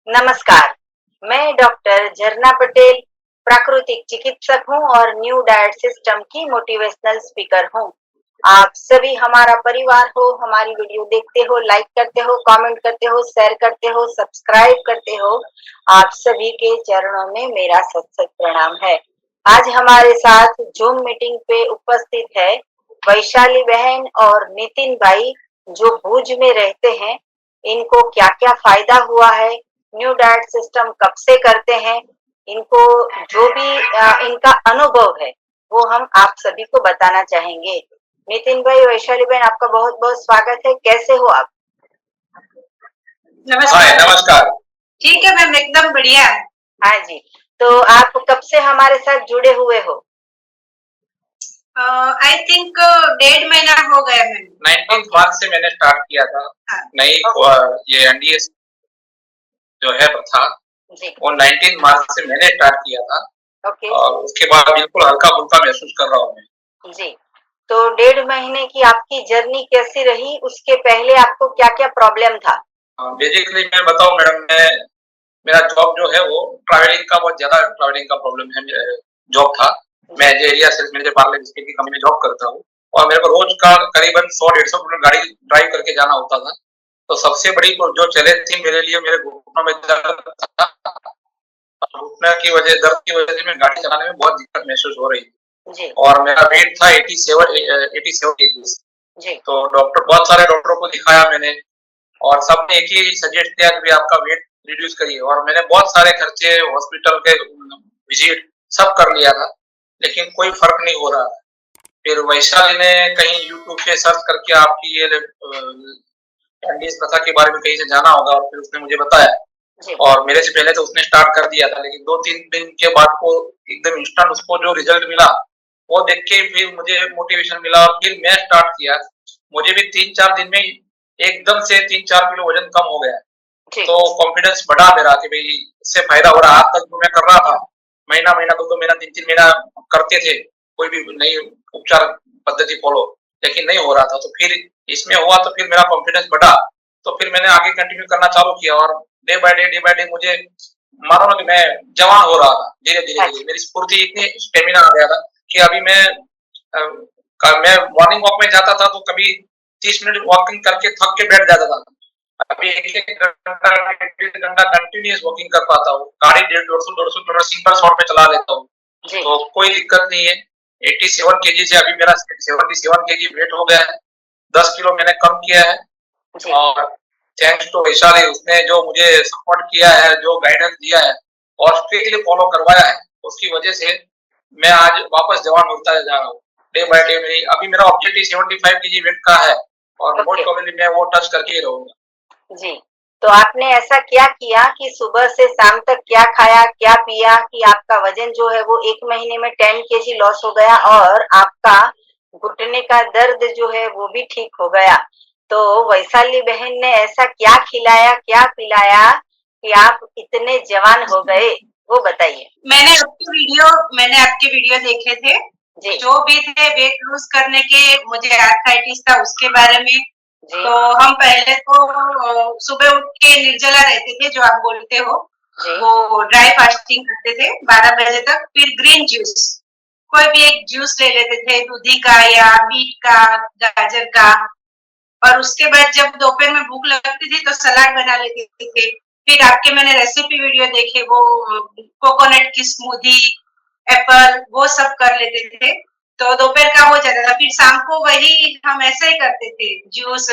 नमस्कार, मैं डॉक्टर झरना पटेल, प्राकृतिक चिकित्सक हूँ और न्यू डाइट सिस्टम की मोटिवेशनल स्पीकर हूँ। आप सभी हमारा परिवार हो, हमारी वीडियो देखते हो, लाइक करते हो, कमेंट करते हो, शेयर करते हो, सब्सक्राइब करते हो। आप सभी के चरणों में मेरा सत सत प्रणाम है। आज हमारे साथ जूम मीटिंग पे उपस्थित है वैशाली बहन और नितिन भाई, जो भुज में रहते हैं। इनको क्या क्या फायदा हुआ है, न्यू डाइट सिस्टम कब से करते हैं, इनको जो भी इनका अनुभव है वो हम आप सभी को बताना चाहेंगे। नितिन भाई, वैशाली बहन, आपका बहुत बहुत स्वागत है। कैसे हो आप? नमस्कार। नमस्कार। ठीक है मैम, एकदम बढ़िया। हाँ जी, तो आप कब से हमारे साथ जुड़े हुए हो? आई थिंक 1.5 महीना हो गया मैम। 19 मार्च से मैंने स्टार्ट किया था। हाँ। नई ये एनडीएस जो है प्रथा, वो 19 मार्च से मैंने स्टार्ट किया था। ओके। और उसके बाद बिल्कुल हल्का फुल्का महसूस कर रहा हूँ मैं। जी, तो 1.5 महीने की आपकी जर्नी कैसी रही? उसके पहले आपको क्या क्या प्रॉब्लम था? बेसिकली मैं बताऊँ मैडम, मेरा जॉब जो है वो ट्रैवलिंग का, बहुत ज्यादा ट्रैवलिंग का प्रॉब्लम है। जॉब था, मैं area sales manager Parle biscuit की कंपनी में जॉब करता हूँ और मेरे को रोज का करीबन 100-150 किलोमीटर गाड़ी ड्राइव करके जाना होता था। तो सबसे बड़ी जो चैलेंज थी मेरे लिए, मेरे घुटनों में दर्द था। घुटने की वजह, दर्द की वजह से मैं गाड़ी चलाने में बहुत दिक्कत महसूस हो रही थी। और मेरा वेट था 87 केजी। तो बहुत सारे डॉक्टरों को दिखाया मैंने और सबने एक ही सजेस्ट किया कि आपका वेट रिड्यूस करिए। और मैंने बहुत सारे खर्चे, हॉस्पिटल के विजिट सब कर लिया था, लेकिन कोई फर्क नहीं हो रहा। फिर वैशाली ने कहीं यूट्यूब पे सर्च करके आपकी ये एनडीएस प्रथा के बारे में कहीं से जाना होगा और फिर उसने मुझे बताया। और मेरे से पहले तो उसने स्टार्ट कर दिया था, लेकिन 2-3 दिन के बाद को एकदम इंस्टेंट उसको जो रिजल्ट मिला, वो देख के फिर मुझे मोटिवेशन मिला और फिर मैं स्टार्ट किया। मुझे भी 3-4 दिन में एकदम से 3-4 किलो वजन कम हो गया। तो कॉन्फिडेंस बढ़ा मेरा कि भाई इससे फायदा हो रहा। आज तक जो मैं कर रहा था, महीना महीना 2-2 महीना 3-3 महीना करते थे कोई भी नई उपचार पद्धति फॉलो, लेकिन नहीं हो रहा था। तो फिर इसमें हुआ तो फिर मेरा कॉन्फिडेंस बढ़ा। तो फिर मैंने आगे कंटिन्यू करना चालू किया और डे बाय डे मुझे मानो ना कि मैं जवान हो रहा था। धीरे धीरे मेरी स्फूर्ति, इतनी स्टेमिना आ गया था कि अभी मैं मॉर्निंग वॉक में जाता था तो कभी 30 मिनट वॉकिंग करके थक के बैठ जाता था। अभी 1-1 घंटा, 1-1.5 घंटा कंटिन्यूअस वॉकिंग कर पाता हूँ। गाड़ी 150-200 किलोमीटर सिंपल शॉट पे चला लेता हूँ। तो कोई दिक्कत नहीं है। 87 केजी से अभी मेरा 77 केजी वेट हो गया है। 10 किलो मैंने कम किया है। और थैंक्स टू वैशाली, उसने जो मुझे सपोर्ट किया है, जो गाइडेंस दिया है और स्ट्रिक्टली फॉलो करवाया है, उसकी वजह से मैं आज वापस जवान होता जा रहा हूँ। डे बाय डे मेरी, अभी मेरा ऑब्जेक्टिव 75 केजी वेट का है और मोस्ट प्रोबेबली मैं वो टच करके ही रहूंगा। जी, तो आपने ऐसा क्या किया कि सुबह से शाम तक क्या खाया, क्या पिया कि आपका वजन जो है वो 1 महीने में 10 केजी लॉस हो गया और आपका घुटने का दर्द जो है वो भी ठीक हो गया? तो वैशाली बहन ने ऐसा क्या खिलाया, क्या पिलाया कि आप इतने जवान हो गए, वो बताइए। मैंने आपके वीडियो देखे थे। जो भी थे वेट लूज करने के, मुझे आर्थराइटिस था उसके बारे में। तो हम पहले तो सुबह उठ के निर्जला रहते थे, जो आप बोलते हो, वो ड्राई फास्टिंग करते थे 12 बजे तक। फिर ग्रीन जूस, कोई भी एक जूस ले लेते थे, दूधी का या बीट का, गाजर का। और उसके बाद जब दोपहर में भूख लगती थी तो सलाद बना लेते थे। फिर आपके मैंने रेसिपी वीडियो देखे, वो कोकोनट की स्मूदी, एप्पल, वो सब कर लेते थे। तो दोपहर का हो जाता था। फिर शाम को वही हम ऐसे ही करते थे, जूस,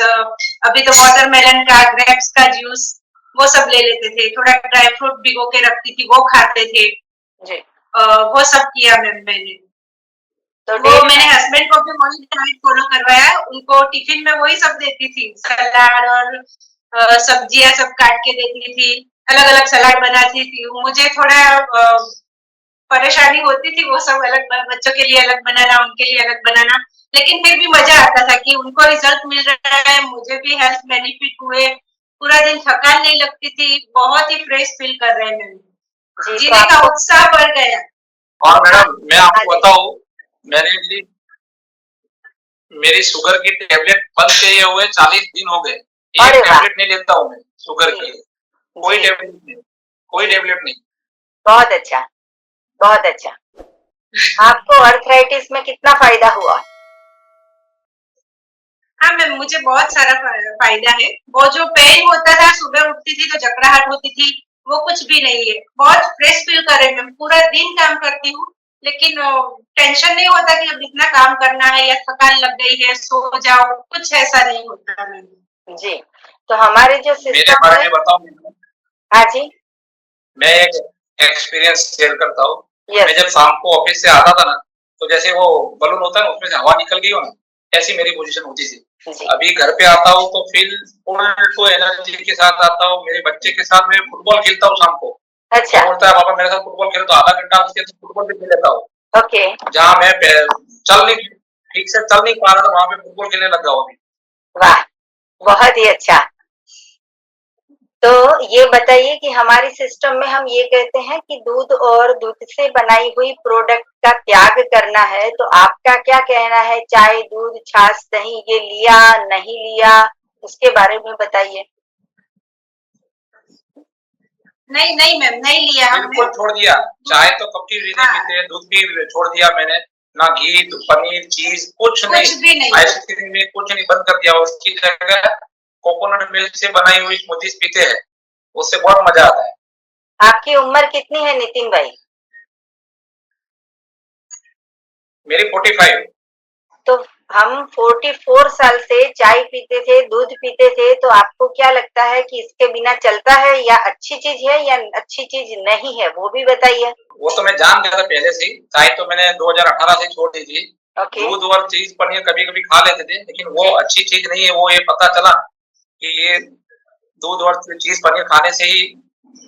अभी तो वाटरमेलन का, ग्रेप्स का जूस, वो सब ले लेते थे। थोड़ा ड्राई फ्रूट भिगो के रखती थी, वो खाते थे। वो सब किया मैंने। तो वो मैंने हस्बैंड को भी वही डाइट फॉलो करवाया। उनको टिफिन में वही सब देती थी, सलाद और सब्जियां सब काट के देती थी, अलग अलग सलाद बनाती थी। मुझे थोड़ा परेशानी होती थी, वो सब अलग, बच्चों के लिए अलग बनाना, उनके लिए अलग बनाना। लेकिन फिर भी मजा आता था कि उनको रिजल्ट मिल रहा है, मुझे भी हेल्थ बेनिफिट हुए। पूरा दिन थकान नहीं लगती थी, बहुत ही फ्रेश फील कर रहे हैं, जीने का उत्साह बढ़ गया। और मैडम मैं आपको बताऊं, मैंने मेरी शुगर की टेबलेट बंद किए हुए 40 दिन हो गए। एक टेबलेट नहीं लेता हूँ मैं शुगर की। कोई जी, टेबलेट नहीं, कोई टेबलेट नहीं। बहुत अच्छा, बहुत अच्छा। आपको अर्थराइटिस में कितना फ़ायदा हुआ? हाँ मैम, मुझे बहुत सारा फ़ायदा है। वो जो पेन होता था, सुबह उठती थी तो जकड़ाहट होती थी, वो कुछ भी नहीं है। बहुत फ्रेश फील कर रही हूँ मैम, पूरा दिन काम करती हूँ, लेकिन टेंशन नहीं होता कि अब इतना काम करना है या थकान लग गई है, सो जाओ, कुछ ऐसा नहीं होता मैम। जी, तो हमारे जो मेरे सिस्टम बारे है। में बताऊँ, हाँ जी, मैं एक एक्सपीरियंस शेयर करता हूँ। मैं यस, जब शाम को ऑफिस से आता था ना, तो जैसे वो बलून होता है ना, उसमें से हवा निकल गई हो ना, ऐसी मेरी पोजीशन होती थी। जी, अभी घर पे आता हूँ तो फुल टू एनर्जी के साथ आता हूँ। मेरे बच्चे के साथ मैं फुटबॉल खेलता हूँ शाम को। अच्छा, वो बोलता है पापा मेरे साथ फुटबॉल खेलो, तो आधा घंटा उसके साथ फुटबॉल भी खेल लेता हूँ। ओके, जहाँ मैं चल नहीं ठीक से चल नहीं पा रहा था, वहाँ पे फुटबॉल खेलने लग गया हूँ अभी। वाह! बहुत ही अच्छा। तो ये बताइए कि हमारे सिस्टम में हम ये कहते हैं कि दूध और दूध से बनाई हुई प्रोडक्ट का त्याग करना है, तो आपका क्या कहना है? चाय, दूध, छाछ, दही ये लिया, नहीं लिया, उसके बारे में बताइए? नहीं, नहीं मैम, नहीं लिया हमने। बिल्कुल छोड़ दिया। चाय तो कब की भी नहीं हाँ, पीते, दूध भी छोड़ दिया मैंने। ना घी, पनीर, चीज़ कुछ नहीं। कुछ भी नहीं। आइसक्रीम में कुछ नहीं, बंद कर दिया। उसकी जगह कोकोनट मिल्क से बनाई हुई स्मूदीज़ पीते हैं। उससे बहुत मज़ा आता है। आपकी उम्र कितनी है नितिन भाई? मेरी 45। तो हम 44 साल से चाय पीते थे, दूध पीते थे, तो आपको क्या लगता है कि इसके बिना चलता है या अच्छी चीज़ है या अच्छी चीज़ नहीं है, वो भी बताइए? वो तो मैं जान गया था पहले से ही। चाय तो मैंने 2018 से छोड़ दी थी। ओके, दूध और चीज़, पनीर कभी-कभी खा लेते थे, लेकिन वो अच्छी चीज़ नहीं है। वो ये पता चला कि ये दूध और चीज़, पनीर खाने से ही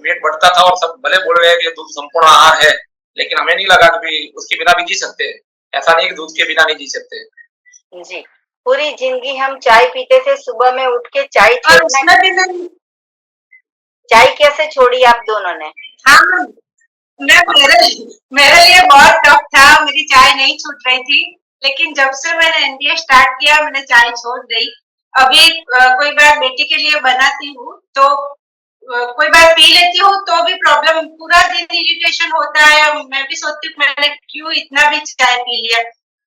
वेट बढ़ता था, और सब भले बोल रहे हैं कि दूध संपूर्ण आहार है, लेकिन हमें नहीं लगा कि उसके बिना भी जी सकते हैं। ऐसा नहीं है कि दूध के बिना नहीं जी सकते। जी। पूरी ज़िंदगी हम चाय पीते थे, सुबह में उठ के चाय और छोड़ना। उसमें भी मैम, चाय कैसे छोड़ी आप दोनों ने? हाँ मैम, मेरे मेरे लिए बहुत टफ था, मेरी चाय नहीं छूट रही थी, लेकिन जब से मैंने एनडीए स्टार्ट किया, मैंने चाय छोड़ दी। अभी कोई बार बेटी के लिए बनाती हूँ, तो कोई बार पी लेती हूँ, तो भी प्रॉब्लम, पूरा दिन इरिटेशन होता है। मैं भी सोचती हूँ मैंने क्यों इतना भी चाय पी लिया।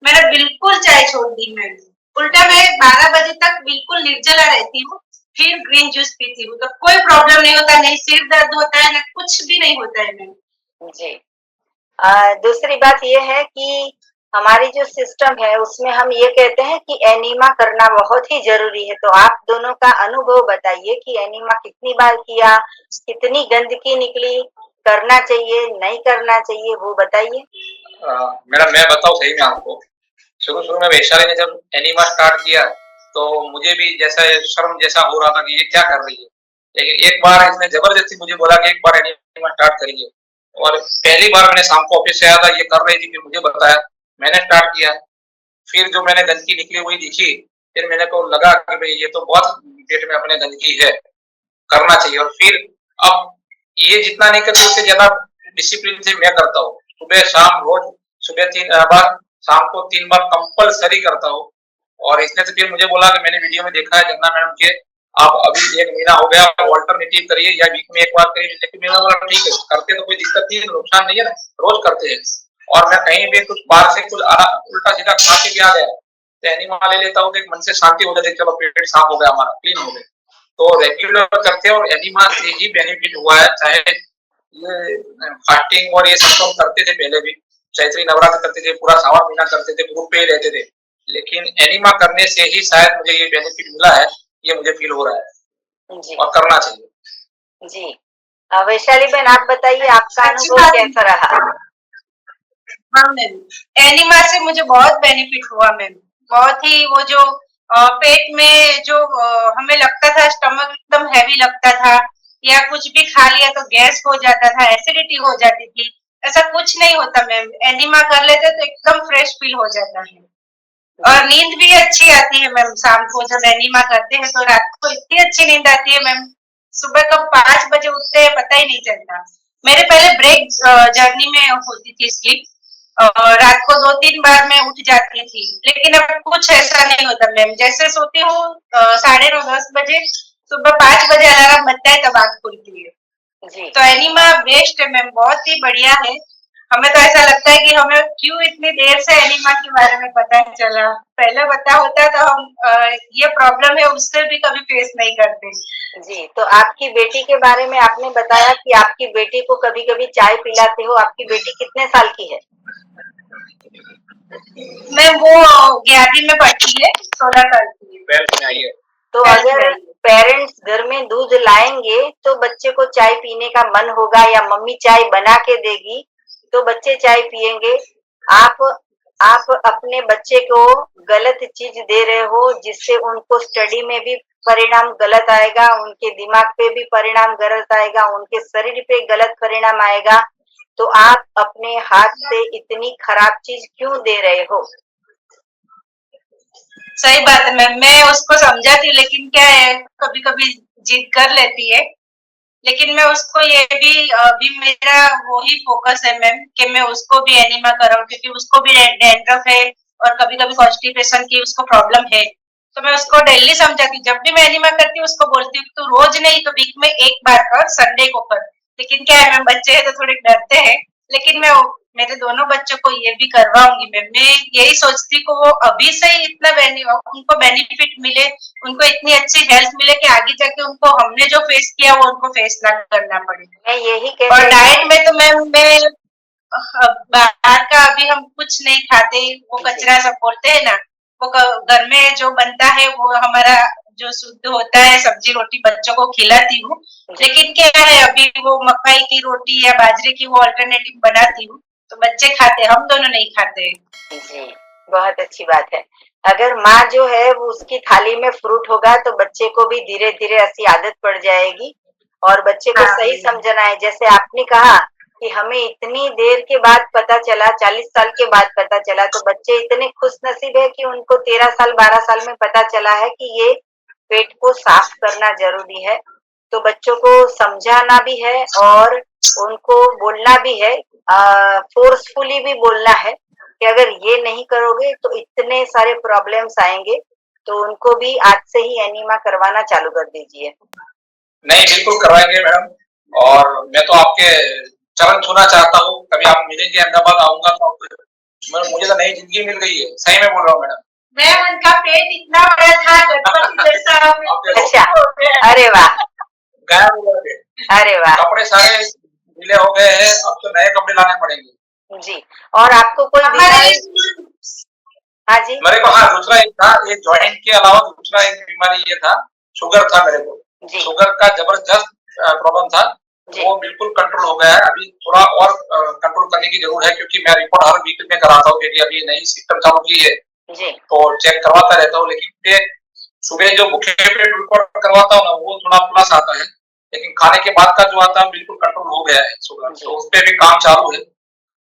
मैंने बिल्कुल चाय छोड़ दी मैंने। उल्टा मैं 12 बजे तक बिल्कुल निर्जला रहती हूँ, फिर ग्रीन जूस पीती हूँ, तो कोई प्रॉब्लम नहीं होता, नहीं सिर दर्द होता है, ना कुछ भी नहीं होता है मैम। जी। दूसरी बात ये है कि हमारी जो सिस्टम है उसमें हम ये कहते हैं कि एनीमा करना बहुत ही ज़रूरी है, तो आप दोनों का अनुभव बताइए कि एनीमा कितनी बार किया? कितनी गंदगी निकली? करना चाहिए, नहीं करना चाहिए, वो बताइए? मैडम मैं बताऊँ सही में आपको, शुरू-शुरू में वैशाली ने जब एनिमा स्टार्ट किया, तो मुझे भी जैसा शर्म जैसा हो रहा था कि ये क्या कर रही है। लेकिन एक बार इसने ज़बरदस्ती मुझे बोला कि एक बार एनिमा स्टार्ट करिए, और पहली बार मैंने शाम को ऑफिस से आया था, ये कर रही थी, फिर मुझे बताया, मैंने स्टार्ट किया। फिर जो मैंने गंदगी निकली हुई दिखी, फिर मेरे को लगा कि भई ये तो बहुत पेट में अपने गंदगी है, करना चाहिए। और फिर अब ये जितना नहीं करती, उससे ज़्यादा डिसिप्लिन से मैं करता हूँ। सुबह-शाम रोज़, सुबह 3 बार, शाम को 3 बार कंपल्सरी करता हूँ। और इसने तो फिर मुझे बोला कि मैंने वीडियो में देखा है जमुना मैडम के, आप अभी 1 महीना हो गया, अल्टरनेटिव करिए या वीक में 1 बार करिए। लेकिन मैंने बोला ठीक है, करते तो कोई दिक्कत नहीं है, नुकसान नहीं है ना, रोज़ करते हैं। और मैं कहीं भी कुछ बाहर से कुछ उल्टा-सीधा खा के भी आ गया, तो एनिमा ले लेता हूँ, तो एक मन से शांति हो जाती है, चलो पेट साफ हो गया हमारा, क्लीन हो गया। तो रेगुलर करते हैं, और एनिमा से ही बेनिफिट हुआ है। चाहे ये फास्टिंग और ये सब तो हम करते थे पहले भी, चैत्री नवरात्र करते थे, पूरा सावन महीना करते थे, ग्रुप पे ही रहते थे। लेकिन एनिमा करने से ही शायद मुझे ये बेनिफिट मिला है, ये मुझे फील हो रहा है, जी, और करना चाहिए। जी। वैशाली बहन आप बताइए आपका अच्छी अनुभव बात है। कैसा रहा? हाँ मैम, एनिमा से मुझे बहुत बेनिफिट हुआ मैम। बहुत ही वो जो पेट में जो हमें लगता था स्टमक एकदम हैवी लगता था, या कुछ भी खा लिया तो गैस हो जाता था, एसिडिटी हो जाती थी, ऐसा कुछ नहीं होता मैम। एनिमा कर लेते तो एकदम फ्रेश फील हो जाता है, जी, और नींद भी अच्छी आती है मैम। शाम को जब एनिमा करते हैं तो रात को इतनी अच्छी नींद आती है मैम। सुबह कब 5 बजे उठते हैं पता ही नहीं चलता। मेरे पहले ब्रेक जर्नी में होती थी स्लीप, रात को 2-3 बार मैं उठ जाती थी, लेकिन अब कुछ ऐसा नहीं होता मैम। जैसे सोती हूँ 9:30-10 बजे, सुबह 5 बजे अलार्म बजता है तब आँख खुलती है। जी तो एनिमा बेस्ट है मैम, बहुत ही बढ़िया है। हमें तो ऐसा लगता है कि हमें क्यों इतनी देर से एनिमा के बारे में पता चला, पहले पता होता तो हम ये प्रॉब्लम है उससे भी कभी फेस नहीं करते। जी। तो आपकी बेटी के बारे में आपने बताया कि आपकी बेटी को कभी-कभी चाय पिलाते हो। आपकी बेटी कितने साल की है? मैम वो 11वीं में पढ़ती है, 16 साल की है। 12th में आई है। तो अगर पेरेंट्स घर में दूध लाएंगे तो बच्चे को चाय पीने का मन होगा, या मम्मी चाय बना के देगी तो बच्चे चाय पिएंगे। आप अपने बच्चे को गलत चीज दे रहे हो, जिससे उनको स्टडी में भी परिणाम गलत आएगा, उनके दिमाग पे भी परिणाम गलत आएगा, उनके शरीर पे गलत परिणाम आएगा। तो आप अपने हाथ से इतनी खराब चीज क्यों दे रहे हो? सही बात है मैम, मैं उसको समझाती हूँ, लेकिन क्या है कभी कभी जिद कर लेती है। लेकिन मैं उसको ये भी अभी मेरा वही फोकस है मैम कि मैं उसको भी एनिमा कराऊं, क्योंकि उसको भी डैंड्रफ है और कभी कभी कॉन्स्टिपेशन की उसको प्रॉब्लम है। तो मैं उसको डेली समझाती, जब भी मैं एनिमा करती हूँ उसको बोलती हूँ तू रोज नहीं तो वीक में एक बार कर, संडे को कर। लेकिन क्या है मैम, बच्चे हैं तो थोड़े डरते हैं, लेकिन मैं मेरे दोनों बच्चों को ये भी करवाऊंगी मैम। मैं यही सोचती को वो अभी से ही इतना उनको बेनिफिट मिले, उनको इतनी अच्छी हेल्थ मिले कि आगे जाके उनको हमने जो फेस किया वो उनको फेस ना करना पड़े। मैं यही और कहती डाइट में तो मैम मैं बाहर का अभी हम कुछ नहीं खाते, वो जी कचरा सब बोलते हैं ना, वो घर में जो बनता है वो हमारा जो शुद्ध होता है, सब्जी रोटी बच्चों को खिलाती हूँ। जी लेकिन क्या है अभी वो मकई की रोटी या बाजरे की वो अल्टरनेटिव बनाती हूँ, तो बच्चे खाते, हम दोनों नहीं खाते। जी, बहुत अच्छी बात है। अगर माँ जो है वो उसकी थाली में फ्रूट होगा तो बच्चे को भी धीरे-धीरे ऐसी आदत पड़ जाएगी और बच्चे को हाँ सही मैम। समझना है। जैसे आपने कहा कि हमें इतनी देर के बाद पता चला, 40 साल के बाद पता चला, तो बच्चे इतने खुशनसीब है कि उनको 13 साल, 12 साल में पता चला है कि ये पेट को साफ करना ज़रूरी है। तो बच्चों को समझाना भी है और उनको बोलना भी है, फोर्सफुली भी बोलना है कि अगर ये नहीं करोगे तो इतने सारे प्रॉब्लम्स आएंगे। तो उनको भी आज से ही एनीमा करवाना चालू कर दीजिए। नहीं, बिल्कुल करवाएंगे मैडम। और मैं तो आपके चरण छूना चाहता हूँ, कभी आप मिलेंगे अहमदाबाद आऊंगा तो मुझे तो नई जिंदगी मिल गई है, सही में बोल रहा हूँ मैडम। मैम उनका पेट इतना बड़ा था गणपति जैसा। अच्छा, अरे वाह, गायब हो गए थे, अरे वाह, कपड़े सारे गीले हो गए हैं, अब तो नए कपड़े लाने पड़ेंगे। जी। और आपको कोई हमारे बीमारी? हाँ जी, मेरे को हाँ दूसरा एक था, ये जॉइंट के अलावा दूसरा एक बीमारी ये था, शुगर था मेरे को। जी शुगर का जबरदस्त प्रॉब्लम था, जी वो बिल्कुल कंट्रोल हो गया है। अभी थोड़ा और कंट्रोल करने की जरूरत है, क्योंकि मैं रिपोर्ट हर वीक में कराता हूँ, क्योंकि अभी नई सिस्टम चालू की है जी तो चेक करवाता रहता हूँ। लेकिन ये सुबह जो भूखे पेट रिपोर्ट करवाता हूँ ना, वो थोड़ा प्लस आता है, लेकिन खाने के बाद का जो आता है बिल्कुल कंट्रोल हो गया है शुगर। तो उस पर भी काम चालू है,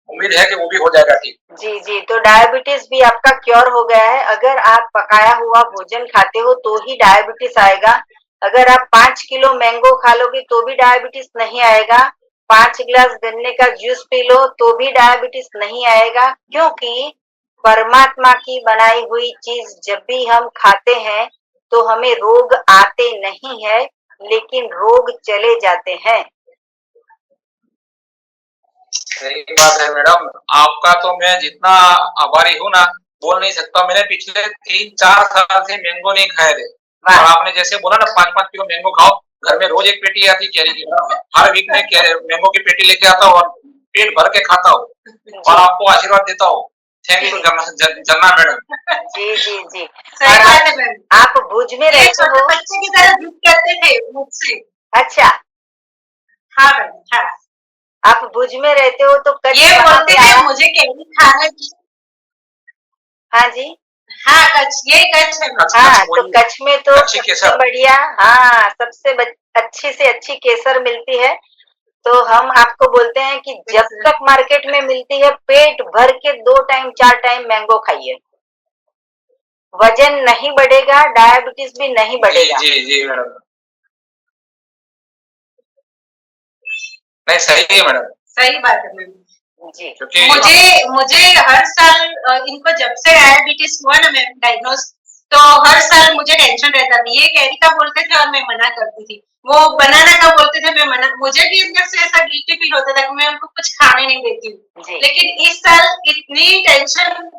उम्मीद है कि वो भी हो जाएगा ठीक। जी जी। तो डायबिटीज भी आपका क्योर हो गया है। अगर आप पकाया हुआ भोजन खाते हो तो ही डायबिटीज आएगा। अगर आप 5 किलो मैंगो खा लोगे तो भी डायबिटीज नहीं आएगा। 5 गिलास गन्ने का जूस पी लो तो भी डायबिटीज नहीं आएगा, क्योंकि परमात्मा की बनाई हुई चीज जब भी हम खाते हैं तो हमें रोग आते नहीं है, लेकिन रोग चले जाते हैं। सही बात है मैडम, आपका तो मैं जितना आभारी हूँ ना बोल नहीं सकता। मैंने पिछले 3-4 साल से मैंगो नहीं खाए थे, और आपने जैसे बोला ना 5-5 किलो मैंगो खाओ, घर में रोज एक पेटी आती कैरी की, हर वीक में मैंगो की पेटी लेके आता हूँ और पेट भर के खाता हूँ और आपको आशीर्वाद देता हूँ। थैंक यू जन्ना मैडम। जी जी जी। सही बात है मैम, आप भुज में ये रहते छोटे हो? बच्चे की तरह जिद करते थे मुझसे। अच्छा, हाँ मैम, हाँ। आप भुज में रहते हो तो कच्छ ये कहाँ बोलते पे थे आया? मुझे कैरी खाना है। हाँ जी, हाँ कच्छ, यही कच्छ है मैम। हाँ। तो कच्छ में तो अच्छी सबसे केसर। बढ़िया, हाँ, अच्छी से अच्छी केसर मिलती है। तो हम आपको बोलते हैं कि जब तक मार्केट में मिलती है पेट भर के 2 टाइम 4 टाइम मैंगो खाइए। वजन नहीं बढ़ेगा, डायबिटीज भी नहीं जी बढ़ेगा। जी जी मैडम, नहीं सही है मैडम, सही बात है मैम। जी क्योंकि मुझे मुझे हर साल इनको जब से डायबिटीज हुआ ना मैम, डायग्नोज तो हर साल मुझे टेंशन रहता था, ये एरिका बोलते थे और मैं मना करती थी, वो बनाना का बोलते थे, मैं मना, मुझे भी अंदर से ऐसा गिल्टी फील होता था कि मैं उनको कुछ खाने नहीं देती हूँ। जी लेकिन इस साल इतनी टेंशन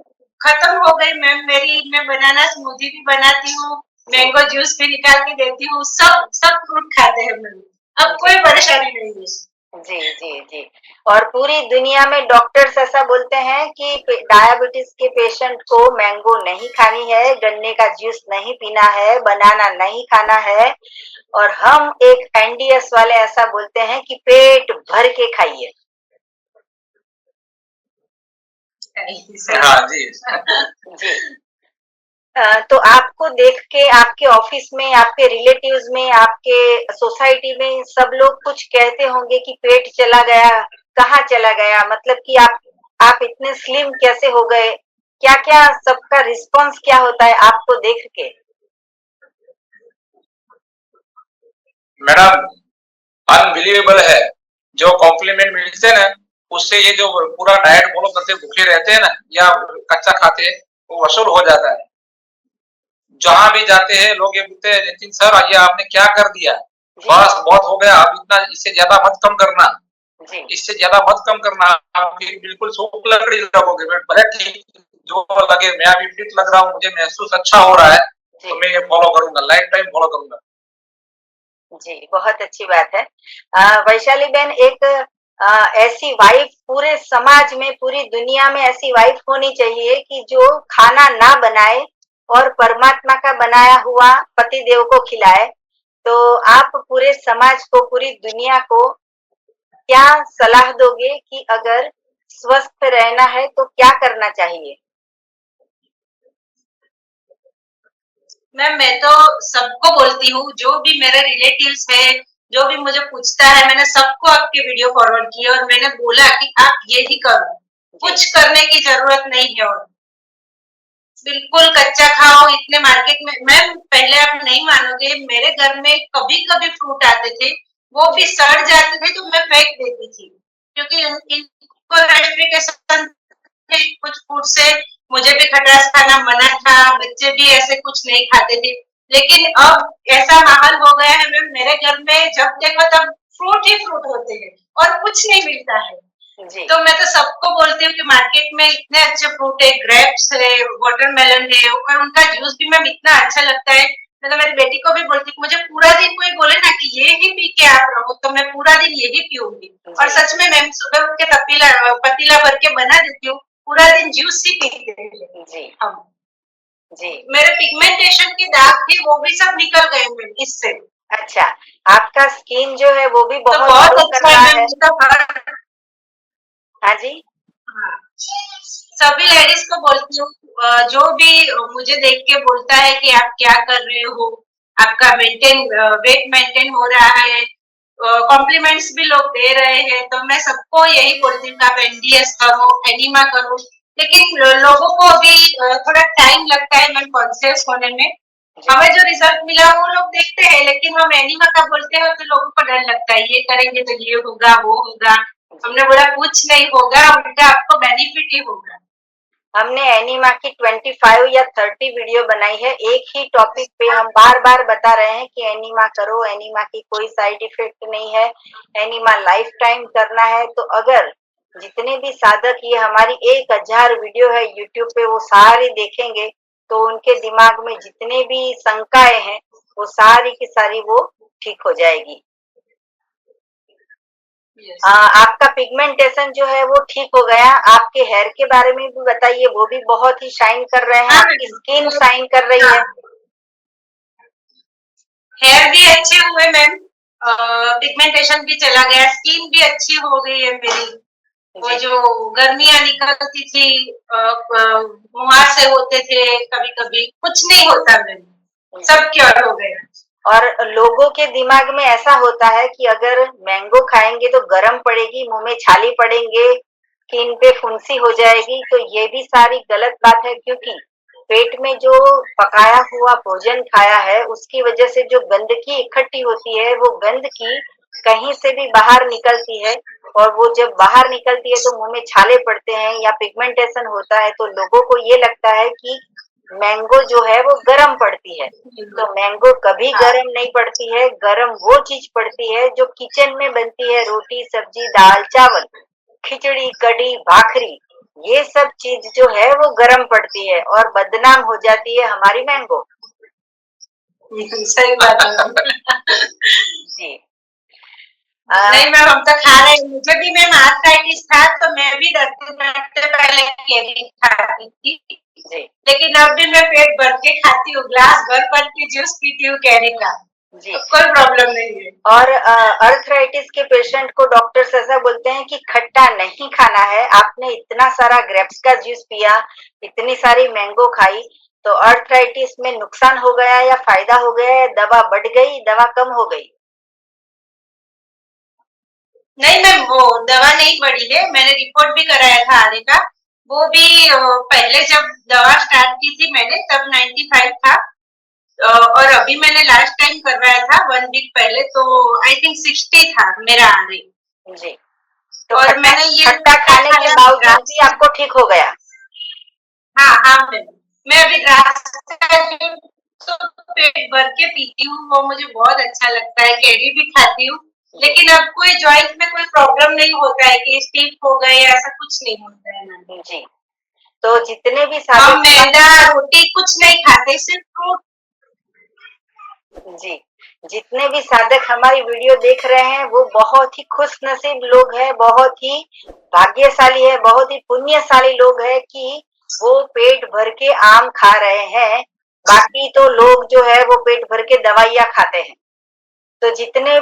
खत्म हो गई मैम मेरी, मैं बनाना स्मूदी भी बनाती हूँ, मैंगो जूस भी निकाल के देती हूँ, सब सब फ्रूट खाते हैं मैम, अब कोई परेशानी नहीं है। जी जी जी। और पूरी दुनिया में डॉक्टर्स ऐसा बोलते हैं कि डायबिटीज के पेशेंट को मैंगो नहीं खानी है, गन्ने का जूस नहीं पीना है, बनाना नहीं खाना है, और हम एक एनडीएस वाले ऐसा बोलते हैं कि पेट भर के खाइए। हाँ जी। जी। तो आपको देख के आपके ऑफिस में, आपके रिलेटिव्स में, आपके सोसाइटी में सब लोग कुछ कहते होंगे कि पेट चला गया, कहाँ चला गया, मतलब कि आप इतने स्लिम कैसे हो गए, क्या क्या सबका रिस्पांस क्या होता है आपको देख के? मैडम अनबिलीवेबल है, जो कॉम्प्लीमेंट मिलते हैं ना, उससे ये जो पूरा डाइट फॉलो करते भूखे रहते हैं ना या कच्चा खाते हैं, वो वसूल हो जाता है। जहां भी जाते हैं लोग ये बोलते हैं, नितिन सर ये आपने क्या कर दिया, बस बहुत हो गया, अब इतना इससे ज्यादा मत कम करना, जी इससे ज्यादा मत कम करना, आप फिर बिल्कुल सूख लकड़ी लगोगे। भले ठीक जो लगे, मैं अभी फिट लग रहा हूँ, मुझे महसूस अच्छा हो रहा है, तो मैं ये फॉलो करूंगा, लाइफ टाइम फॉलो करूंगा। जी, बहुत अच्छी बात है। वैशाली बहन, एक ऐसी वाइफ पूरे समाज में, पूरी दुनिया में ऐसी वाइफ होनी चाहिए कि जो खाना ना बनाए और परमात्मा का बनाया हुआ पति देव को खिलाए। तो आप पूरे समाज को, पूरी दुनिया को क्या सलाह दोगे कि अगर स्वस्थ रहना है तो क्या करना चाहिए? मैम मैं तो सबको बोलती हूँ, जो भी मेरे रिलेटिव्स है, जो भी मुझे पूछता है, मैंने सबको आपके वीडियो फॉरवर्ड किया और मैंने बोला कि आप ये ही करो, कुछ करने की जरूरत नहीं है। और बिल्कुल कच्चा खाओ, इतने मार्केट में मैम, पहले आप नहीं मानोगे, मेरे घर में कभी कभी फ्रूट आते थे, वो भी सड़ जाते थे तो मैं फेंक देती थी, क्योंकि इनको रेस्ट्रिक्शन थे कुछ फूड से, मुझे भी खटास खाना मना था, बच्चे भी ऐसे कुछ नहीं खाते थे। लेकिन अब ऐसा माहौल हो गया है मैम, मेरे घर में जब देखो तब फ्रूट ही फ्रूट होते हैं और कुछ नहीं मिलता है। जी तो मैं तो सबको बोलती हूँ कि मार्केट में इतने अच्छे फ्रूट है, ग्रेप्स है, वाटरमेलन है, और उनका जूस भी मैम इतना अच्छा लगता है। मैं तो मेरी बेटी को भी बोलती हूँ, मुझे पूरा दिन कोई बोले ना कि ये ही पी के आप रहो, तो मैं पूरा दिन यही पीऊंगी। और जी सच में मैम, सुबह उठ के पतीला भर के बना देती हूँ, पूरा दिन जूस ही पीते हैं जी हम। जी। मेरे पिगमेंटेशन के दाग थे, वो भी सब निकल गए मैम इससे। अच्छा, आपका स्किन जो है वो भी तो बहुत बहुत ग्लो कर अच्छा है रहा मैम, है। उसका हाँ जी। हाँ, सभी लेडीज को बोलती हूँ, जो भी मुझे देख के बोलता है कि आप क्या कर रहे हो, आपका वेट मेंटेन हो रहा है, कॉम्प्लीमेंट्स भी लोग दे रहे हैं, तो मैं सबको यही बोलती हूँ कि आप एनडीएस करो, एनिमा करो। लेकिन लोगों को अभी थोड़ा टाइम लगता है मैम कॉन्शियस होने में। हमें जो रिजल्ट मिला वो लोग देखते हैं, लेकिन हम एनिमा का बोलते हैं तो लोगों को डर लगता है, ये करेंगे तो ये होगा वो होगा। हमने बोला कुछ नहीं होगा, उल्टा आपको बेनिफिट ही होगा। हमने एनिमा की 25 या 30 वीडियो बनाई है, एक ही टॉपिक पे हम बार बार बता रहे हैं कि एनिमा करो, एनिमा की कोई साइड इफेक्ट नहीं है, एनिमा लाइफ टाइम करना है। तो अगर जितने भी साधक, ये हमारी 1000 वीडियो है यूट्यूब पे, वो सारी देखेंगे तो उनके दिमाग में जितने भी शंकाएं हैं वो सारी की सारी वो ठीक हो जाएगी। आपका पिगमेंटेशन जो है वो ठीक हो गया। आपके हेयर के बारे में भी बताइए, वो भी बहुत ही शाइन कर रहे हैं, हाँ आपकी स्किन शाइन कर रही है। हेयर भी अच्छे हुए मैम, पिगमेंटेशन भी चला गया, स्किन भी अच्छी हो गई है मेरी। वो जी जो गर्मियां निकलती थी, मुहार से होते थे कभी कभी, कुछ नहीं होता मैम, सब क्योर हो गया। और लोगों के दिमाग में ऐसा होता है कि अगर मैंगो खाएंगे तो गरम पड़ेगी, मुंह में छाले पड़ेंगे, स्किन पे फुंसी हो जाएगी, तो ये भी सारी गलत बात है। क्योंकि पेट में जो पकाया हुआ भोजन खाया है उसकी वजह से जो गंदगी इकट्ठी होती है, वो गंदगी कहीं से भी बाहर निकलती है, और वो जब बाहर निकलती है तो मुंह में छाले पड़ते हैं या पिगमेंटेशन होता है, तो लोगों को ये लगता है कि मैंगो जो है वो गर्म पड़ती है, तो मैंगो कभी हाँ। गर्म नहीं पड़ती है। गर्म वो चीज पड़ती है जो किचन में बनती है, रोटी सब्जी दाल चावल, खिचड़ी कढ़ी भाखरी, ये सब चीज जो है वो गर्म पड़ती है और बदनाम हो जाती है हमारी मैंगो। सही बात है। जी नहीं मैम, हम तो खा रहे हैं। मुझे भी मैम आर्थराइटिस था, तो मैं भी 10 दिन पहले केरी खाती थी, जी लेकिन अब भी मैं पेट भर के खाती हूँ, ग्लास भर के जूस पीती हूँ केरी का, जी। तो कोई प्रॉब्लम नहीं है। और अर्थराइटिस के पेशेंट को डॉक्टर्स ऐसा बोलते हैं कि खट्टा नहीं खाना है। आपने इतना सारा ग्रेप्स का जूस पिया, इतनी सारी मैंगो खाई, तो अर्थराइटिस में नुकसान हो गया या फायदा हो गया, या दवा बढ़ गई दवा कम हो गई? नहीं मैम, वो दवा नहीं बढ़ी है। मैंने रिपोर्ट भी कराया था आने का, वो भी पहले जब दवा स्टार्ट की थी मैंने तब 95 था, और अभी मैंने लास्ट टाइम करवाया था 1 वीक पहले, तो आई थिंक 60 था मेरा आने। जी, तो और खट्टा मैंने ये खट्टा खाने के खाया बावजूद भी द्राक्ष। आपको ठीक हो गया? हाँ हाँ मैम, मैं अभी द्राक्ष का जूस तो पेट भर के पीती हूँ, वो मुझे बहुत अच्छा लगता है। केरी भी खाती हूँ, लेकिन अब कोई जॉइंट में कोई प्रॉब्लम नहीं होता है कि स्टिफ हो गए, ऐसा कुछ नहीं होता है मैम। जी, तो जितने भी हम साधक मैदा रोटी कुछ नहीं खाते, सिर्फ फ्रूट। जी, जितने भी साधक हमारी वीडियो देख रहे हैं वो बहुत ही खुशनसीब लोग हैं, बहुत ही भाग्यशाली है, बहुत ही पुण्यशाली लोग हैं कि वो पेट भर के आम खा रहे हैं। बाकी तो लोग जो है वो पेट भर के दवाइयाँ खाते हैं। तो जितने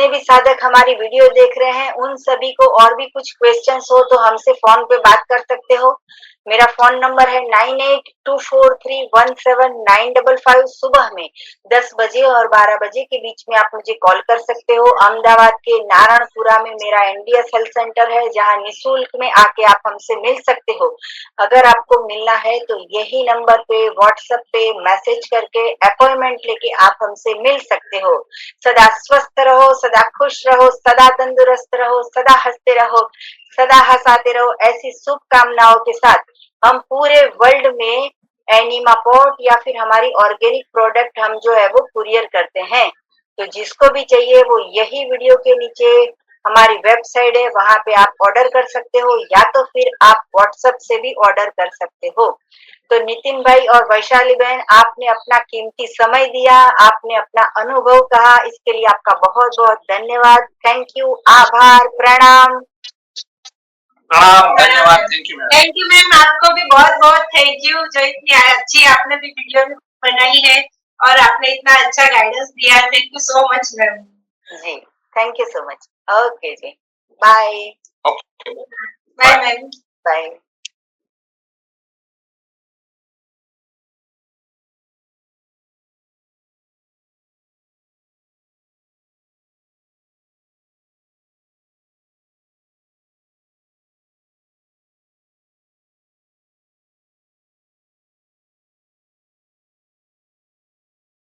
भी साधक हमारी वीडियो देख रहे हैं उन सभी को और भी कुछ क्वेश्चंस हो तो हमसे फोन पे बात कर सकते हो। मेरा फोन नंबर है 9824317955। सुबह में 10 बजे और 12 बजे के बीच में आप मुझे कॉल कर सकते हो। अहमदाबाद के नारायणपुरा में मेरा एनडीएस हेल्थ सेंटर है, जहां निःशुल्क में आके आप हमसे मिल सकते हो। अगर आपको मिलना है तो यही नंबर पे व्हाट्सएप पे मैसेज करके अपॉइंटमेंट लेके आप हमसे मिल सकते हो। सदा स्वस्थ रहो, सदा खुश रहो, सदा तंदुरुस्त रहो, सदा हंसते रहो, सदा हंसाते रहो, ऐसी शुभकामनाओं के साथ हम पूरे वर्ल्ड में एनिमापोर्ट या फिर हमारी ऑर्गेनिक प्रोडक्ट हम जो है वो कुरियर करते हैं। तो जिसको भी चाहिए वो यही वीडियो के नीचे हमारी वेबसाइट है, वहां पे आप ऑर्डर कर सकते हो, या तो फिर आप व्हाट्सएप से भी ऑर्डर कर सकते हो। तो नितिन भाई और वैशाली बहन, आपने अपना कीमती समय दिया, आपने अपना अनुभव कहा, इसके लिए आपका बहुत बहुत धन्यवाद। थैंक यू, आभार, प्रणाम। धन्यवाद। Thank you ma'am. Thank you ma'am, आपको भी बहुत बहुत थैंक यू, जो इतनी अच्छी आपने भी वीडियो बनाई है और आपने इतना अच्छा गाइडेंस दिया। Thank you so much ma'am. जी, thank you so much. Okay जी, bye. Okay, bye ma'am. Bye.